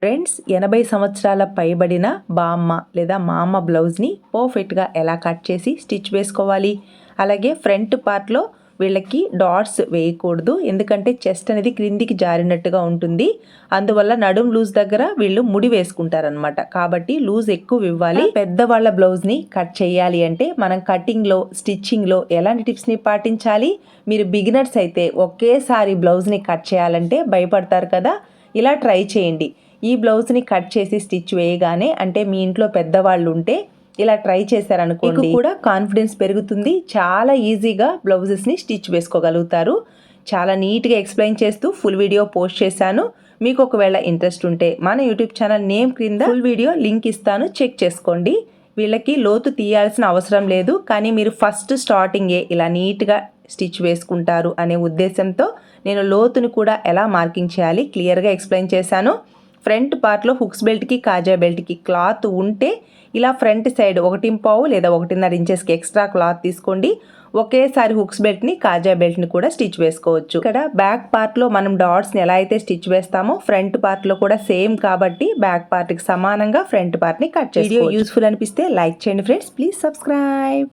Friends 80 సంవత్సరాల పైబడిన బామ్మ లేదా మా అమ్మ బ్లౌజ్ని పర్ఫెక్ట్గా ఎలా కట్ చేసి స్టిచ్ వేసుకోవాలి. అలాగే ఫ్రంట్ పార్ట్లో వీళ్ళకి డాట్స్ వేయకూడదు, ఎందుకంటే చెస్ట్ అనేది క్రిందికి జారినట్టుగా ఉంటుంది. అందువల్ల నడుం లూజ్ దగ్గర వీళ్ళు ముడి వేసుకుంటారనమాట. కాబట్టి లూజ్ ఎక్కువ ఇవ్వాలి. పెద్దవాళ్ళ బ్లౌజ్ని కట్ చేయాలి అంటే మనం కటింగ్లో స్టిచ్చింగ్లో ఎలాంటి టిప్స్ని పాటించాలి. మీరు బిగినర్స్ అయితే ఒకేసారి బ్లౌజ్ని కట్ చేయాలంటే భయపడతారు కదా, ఇలా ట్రై చేయండి. ఈ బ్లౌజ్ని కట్ చేసి స్టిచ్ వేయగానే, అంటే మీ ఇంట్లో పెద్దవాళ్ళు ఉంటే ఇలా ట్రై చేశారనుకోండి, మీకు కూడా కాన్ఫిడెన్స్ పెరుగుతుంది. చాలా ఈజీగా బ్లౌజెస్ని స్టిచ్ వేసుకోగలుగుతారు. చాలా నీట్గా ఎక్స్ప్లెయిన్ చేస్తూ ఫుల్ వీడియో పోస్ట్ చేశాను. మీకు ఒకవేళ ఇంట్రెస్ట్ ఉంటే మన యూట్యూబ్ ఛానల్ నేమ్ క్రింద ఫుల్ వీడియో లింక్ ఇస్తాను, చెక్ చేసుకోండి. వీళ్ళకి లోతు తీయాల్సిన అవసరం లేదు, కానీ మీరు ఫస్ట్ స్టార్టింగే ఇలా నీట్గా స్టిచ్ వేసుకుంటారు అనే ఉద్దేశంతో నేను లోతుని కూడా ఎలా మార్కింగ్ చేయాలి క్లియర్గా ఎక్స్ప్లెయిన్ చేశాను. ఫ్రంట్ పార్ట్లో హుక్స్ బెల్ట్కి కాజా బెల్ట్కి క్లాత్ ఉంటే ఇలా ఫ్రంట్ సైడ్ 1.5 లేదా 1.5 ఇంచెస్కి ఎక్స్ట్రా క్లాత్ తీసుకోండి. ఒకేసారి హుక్స్ బెల్ట్ని కాజా బెల్ట్ని కూడా స్టిచ్ వేసుకోవచ్చు. ఇక్కడ బ్యాక్ పార్ట్లో మనం డాట్స్ని ఎలా అయితే స్టిచ్ వేస్తామో ఫ్రంట్ పార్ట్లో కూడా సేమ్, కాబట్టి బ్యాక్ పార్ట్కి సమానంగా ఫ్రంట్ పార్ట్ని కట్ చేసి. వీడియో యూస్ఫుల్ అనిపిస్తే లైక్ చేయండి ఫ్రెండ్స్, ప్లీజ్ సబ్స్క్రైబ్.